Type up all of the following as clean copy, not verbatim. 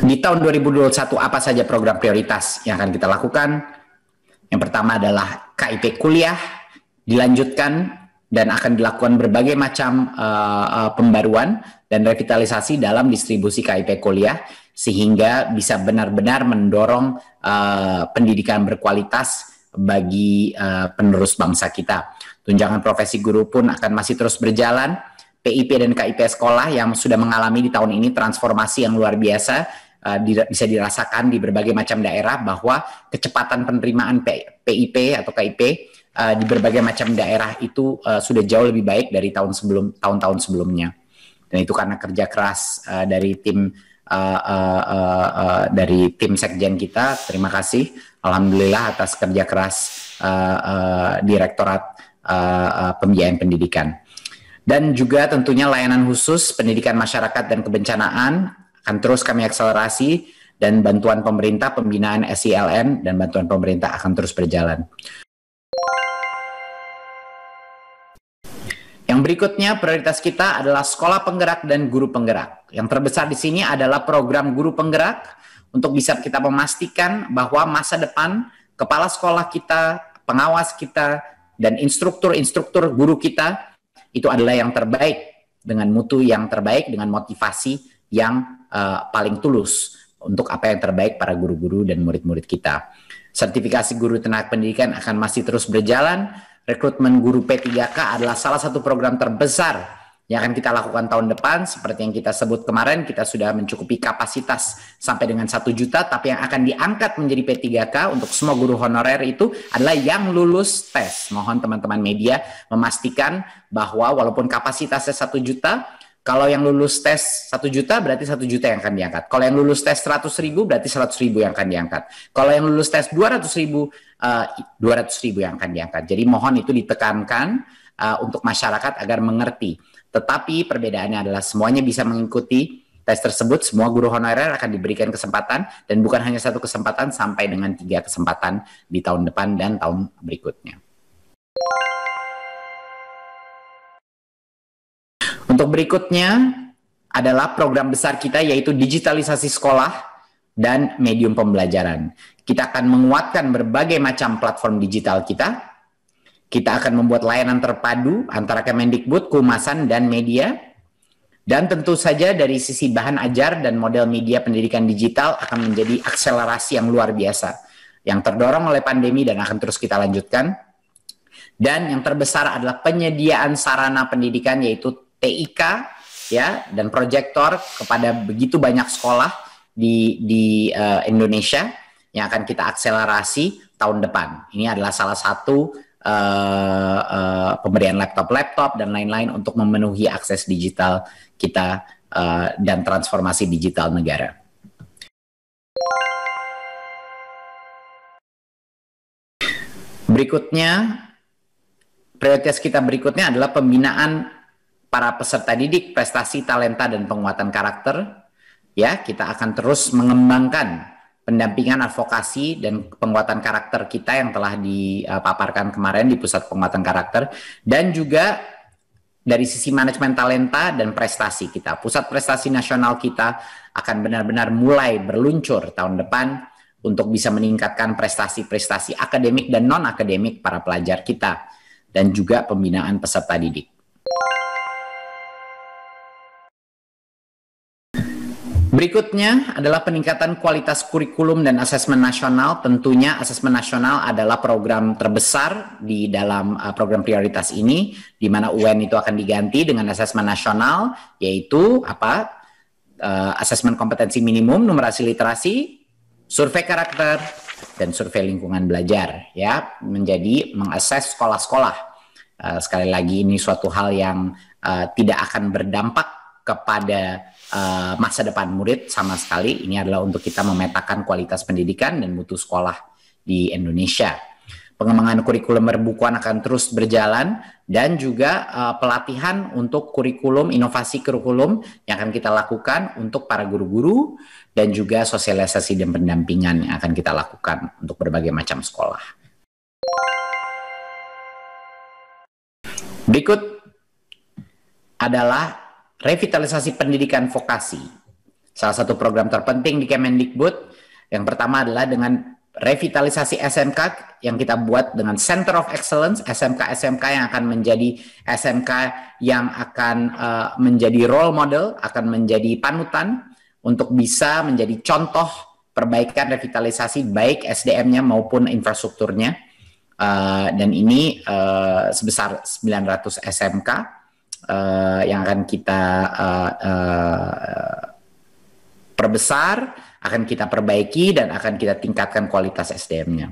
Di tahun 2021 apa saja program prioritas yang akan kita lakukan? Yang pertama adalah KIP kuliah dilanjutkan dan akan dilakukan berbagai macam pembaruan dan revitalisasi dalam distribusi KIP kuliah sehingga bisa benar-benar mendorong pendidikan berkualitas bagi penerus bangsa kita. Tunjangan profesi guru pun akan masih terus berjalan. PIP dan KIP sekolah yang sudah mengalami di tahun ini transformasi yang luar biasa bisa dirasakan di berbagai macam daerah bahwa kecepatan penerimaan PIP atau KIP di berbagai macam daerah itu sudah jauh lebih baik dari tahun-tahun sebelumnya. Dan itu karena kerja keras dari tim sekjen kita. Terima kasih, alhamdulillah atas kerja keras Direktorat Pembiayaan Pendidikan. Dan juga tentunya layanan khusus pendidikan masyarakat dan kebencanaan akan terus kami akselerasi, dan bantuan pemerintah pembinaan SILN dan bantuan pemerintah akan terus berjalan. Yang berikutnya prioritas kita adalah sekolah penggerak dan guru penggerak. Yang terbesar di sini adalah program guru penggerak untuk bisa kita memastikan bahwa masa depan kepala sekolah kita, pengawas kita, dan instruktur guru kita itu adalah yang terbaik dengan mutu yang terbaik, dengan motivasi yang paling tulus untuk apa yang terbaik para guru-guru dan murid-murid kita. Sertifikasi guru tenaga pendidikan akan masih terus berjalan. Rekrutmen guru P3K adalah salah satu program terbesar yang akan kita lakukan tahun depan. Seperti yang kita sebut kemarin, kita sudah mencukupi kapasitas sampai dengan 1 juta, tapi yang akan diangkat menjadi P3K untuk semua guru honorer itu adalah yang lulus tes. Mohon teman-teman media memastikan bahwa walaupun kapasitasnya 1 juta, kalau yang lulus tes 1 juta berarti 1 juta yang akan diangkat. Kalau yang lulus tes 100.000 berarti 100.000 yang akan diangkat. Kalau yang lulus tes 200.000, 200.000 yang akan diangkat. Jadi mohon itu ditekankan untuk masyarakat agar mengerti. Tetapi perbedaannya adalah semuanya bisa mengikuti tes tersebut. Semua guru honorer akan diberikan kesempatan, dan bukan hanya 1 kesempatan, sampai dengan 3 kesempatan di tahun depan dan tahun berikutnya. Untuk berikutnya adalah program besar kita, yaitu digitalisasi sekolah dan medium pembelajaran. Kita akan menguatkan berbagai macam platform digital kita. Kita akan membuat layanan terpadu antara Kemendikbud, Kehumasan, dan media. Dan tentu saja dari sisi bahan ajar dan model media pendidikan digital akan menjadi akselerasi yang luar biasa, yang terdorong oleh pandemi dan akan terus kita lanjutkan. Dan yang terbesar adalah penyediaan sarana pendidikan, yaitu TIK ya, dan proyektor kepada begitu banyak sekolah di Indonesia yang akan kita akselerasi tahun depan. Ini adalah salah satu pemberian laptop dan lain-lain untuk memenuhi akses digital kita dan transformasi digital negara. Berikutnya, prioritas kita berikutnya adalah pembinaan para peserta didik, prestasi, talenta, dan penguatan karakter. Ya, kita akan terus mengembangkan pendampingan, advokasi, dan penguatan karakter kita yang telah dipaparkan kemarin di Pusat Penguatan Karakter, dan juga dari sisi manajemen talenta dan prestasi kita. Pusat Prestasi Nasional kita akan benar-benar mulai berluncur tahun depan untuk bisa meningkatkan prestasi-prestasi akademik dan non-akademik para pelajar kita, dan juga pembinaan peserta didik. Berikutnya adalah peningkatan kualitas kurikulum dan asesmen nasional. Tentunya asesmen nasional adalah program terbesar di dalam program prioritas ini, di mana UN itu akan diganti dengan asesmen nasional, yaitu asesmen kompetensi minimum, numerasi literasi, survei karakter, dan survei lingkungan belajar, ya, menjadi mengakses sekolah-sekolah. Sekali lagi ini suatu hal yang tidak akan berdampak kepada masa depan murid sama sekali. Ini adalah untuk kita memetakan kualitas pendidikan dan mutu sekolah di Indonesia. pengembangan kurikulum berbukuan akan terus berjalan, dan juga pelatihan untuk kurikulum, inovasi kurikulum yang akan kita lakukan untuk para guru-guru, dan juga sosialisasi dan pendampingan yang akan kita lakukan untuk berbagai macam sekolah. Berikut adalah revitalisasi pendidikan vokasi. Salah satu program terpenting di Kemendikbud, yang pertama adalah dengan revitalisasi SMK yang kita buat dengan Center of Excellence, SMK-SMK yang akan menjadi SMK yang akan menjadi role model, akan menjadi panutan untuk bisa menjadi contoh perbaikan revitalisasi baik SDM-nya maupun infrastrukturnya. Dan ini sebesar 900 SMK yang akan kita perbesar, akan kita perbaiki, dan akan kita tingkatkan kualitas SDM-nya.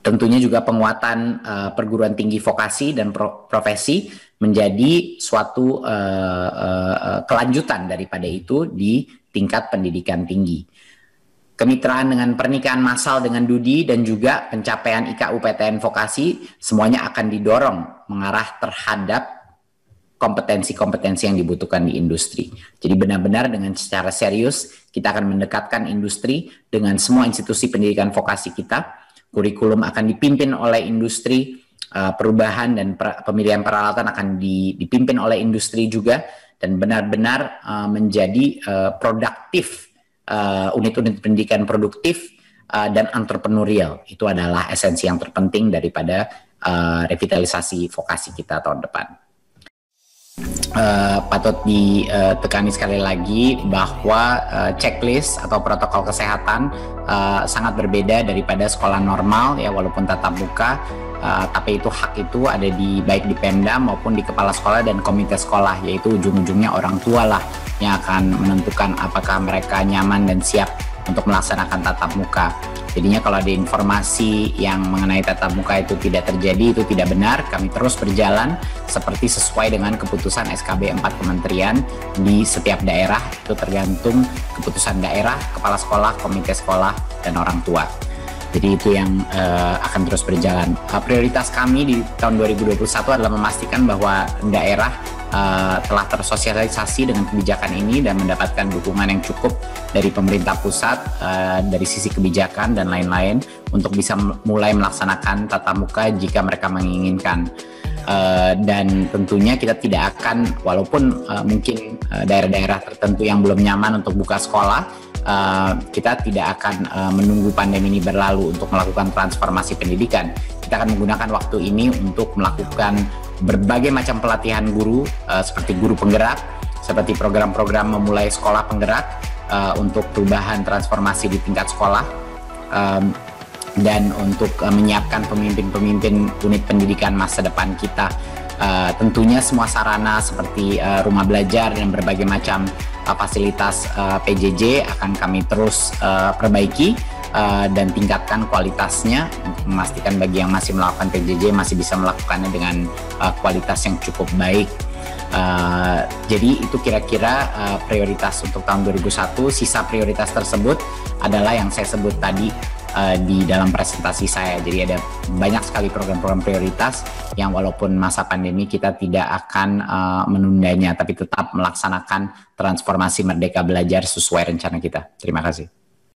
Tentunya juga penguatan perguruan tinggi vokasi dan profesi menjadi suatu kelanjutan daripada itu di tingkat pendidikan tinggi. Kemitraan dengan pernikahan massal dengan Dudi dan juga pencapaian IKU-PTN vokasi semuanya akan didorong mengarah terhadap kompetensi-kompetensi yang dibutuhkan di industri. Jadi benar-benar dengan secara serius kita akan mendekatkan industri dengan semua institusi pendidikan vokasi kita. Kurikulum akan dipimpin oleh industri, perubahan dan pemilihan peralatan akan dipimpin oleh industri juga, dan benar-benar menjadi produktif, unit-unit pendidikan produktif dan entrepreneurial. Itu adalah esensi yang terpenting daripada revitalisasi vokasi kita tahun depan. Patut ditekani sekali lagi bahwa checklist atau protokol kesehatan sangat berbeda daripada sekolah normal ya, walaupun tatap muka, tapi itu hak itu ada di baik di Pemda maupun di kepala sekolah dan komite sekolah, yaitu ujung-ujungnya orang tua lah yang akan menentukan apakah mereka nyaman dan siap untuk melaksanakan tatap muka. Jadinya kalau ada informasi yang mengenai tatap muka itu tidak terjadi, itu tidak benar. Kami terus berjalan seperti sesuai dengan keputusan SKB 4 Kementerian di setiap daerah. Itu tergantung keputusan daerah, kepala sekolah, komite sekolah, dan orang tua. Jadi itu yang akan terus berjalan. Prioritas kami di tahun 2021 adalah memastikan bahwa daerah telah tersosialisasi dengan kebijakan ini dan mendapatkan dukungan yang cukup dari pemerintah pusat, dari sisi kebijakan dan lain-lain untuk bisa mulai melaksanakan tatap muka jika mereka menginginkan. Dan tentunya kita tidak akan, walaupun mungkin daerah-daerah tertentu yang belum nyaman untuk buka sekolah, kita tidak akan menunggu pandemi ini berlalu untuk melakukan transformasi pendidikan. Kita akan menggunakan waktu ini untuk melakukan berbagai macam pelatihan guru, seperti guru penggerak, seperti program-program memulai sekolah penggerak untuk perubahan transformasi di tingkat sekolah, dan untuk menyiapkan pemimpin-pemimpin unit pendidikan masa depan kita. Tentunya semua sarana seperti rumah belajar dan berbagai macam fasilitas PJJ akan kami terus perbaiki dan tingkatkan kualitasnya untuk memastikan bagi yang masih melakukan PJJ masih bisa melakukannya dengan kualitas yang cukup baik. Jadi itu kira-kira prioritas untuk tahun 2021. Sisa prioritas tersebut adalah yang saya sebut tadi di dalam presentasi saya. Jadi ada banyak sekali program-program prioritas yang walaupun masa pandemi kita tidak akan menundanya, tapi tetap melaksanakan transformasi Merdeka Belajar sesuai rencana kita. Terima kasih.